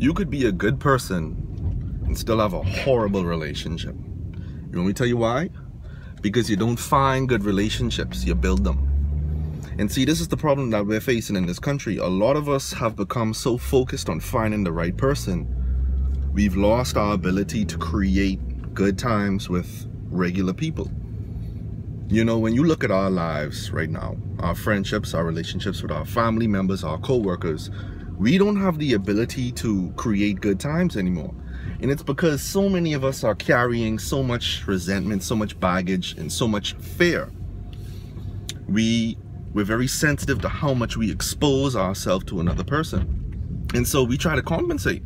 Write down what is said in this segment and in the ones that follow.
You could be a good person and still have a horrible relationship. You want me to tell you why? Because you don't find good relationships, you build them. And see, this is the problem that we're facing in this country. A lot of us have become so focused on finding the right person, we've lost our ability to create good times with regular people. You know, when you look at our lives right now, our friendships, our relationships with our family members, our co-workers, we don't have the ability to create good times anymore. And it's because so many of us are carrying so much resentment, so much baggage, and so much fear. We're very sensitive to how much we expose ourselves to another person. And so we try to compensate.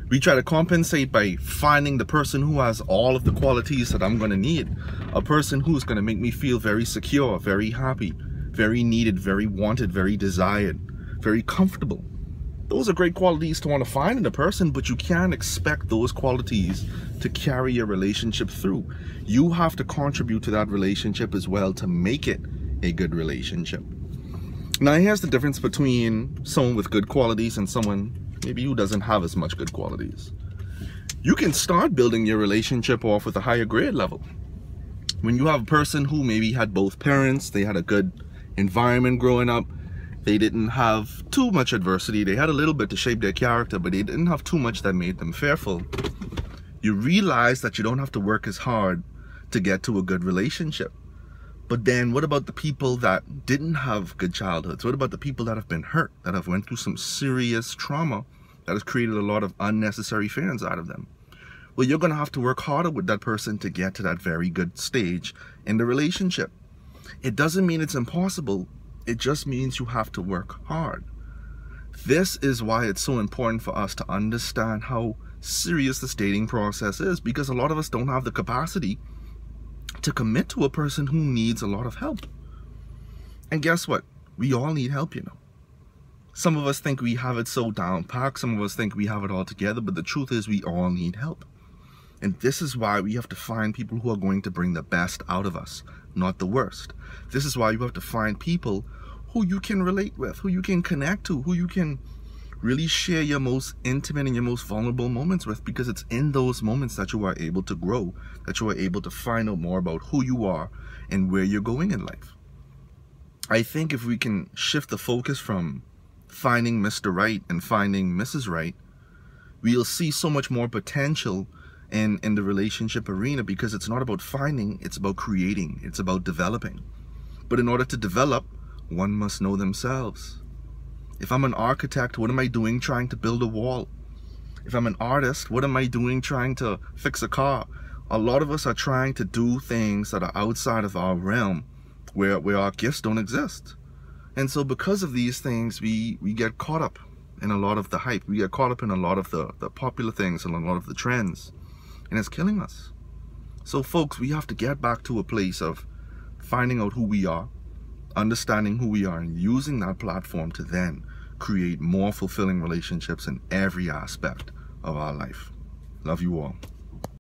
We try to compensate by finding the person who has all of the qualities that I'm going to need. A person who's going to make me feel very secure, very happy, very needed, very wanted, very desired, very comfortable. Those are great qualities to want to find in a person, but you can't expect those qualities to carry your relationship through. You have to contribute to that relationship as well to make it a good relationship. Now, here's the difference between someone with good qualities and someone maybe who doesn't have as much good qualities. You can start building your relationship off with a higher grade level. When you have a person who maybe had both parents, they had a good environment growing up, they didn't have too much adversity, they had a little bit to shape their character, but they didn't have too much that made them fearful. You realize that you don't have to work as hard to get to a good relationship. But then what about the people that didn't have good childhoods? What about the people that have been hurt, that have went through some serious trauma that has created a lot of unnecessary fear inside of them? Well, you're going to have to work harder with that person to get to that very good stage in the relationship. It doesn't mean it's impossible. It just means you have to work hard. This is why it's so important for us to understand how serious this dating process is, because a lot of us don't have the capacity to commit to a person who needs a lot of help. And guess what? We all need help, you know. Some of us think we have it so down packed, some of us think we have it all together, but the truth is we all need help. And this is why we have to find people who are going to bring the best out of us, not the worst. This is why you have to find people who you can relate with, who you can connect to, who you can really share your most intimate and your most vulnerable moments with, because it's in those moments that you are able to grow, that you are able to find out more about who you are and where you're going in life. I think if we can shift the focus from finding Mr. Right and finding Mrs. Right, we'll see so much more potential in the relationship arena, because it's not about finding, it's about creating, it's about developing. But in order to develop, one must know themselves. If I'm an architect, what am I doing trying to build a wall? If I'm an artist, what am I doing trying to fix a car? A lot of us are trying to do things that are outside of our realm, where our gifts don't exist. And so because of these things, we get caught up in a lot of the hype. We get caught up in a lot of the popular things and a lot of the trends. And it's killing us. So folks, we have to get back to a place of finding out who we are, understanding who we are, and using that platform to then create more fulfilling relationships in every aspect of our life. Love you all.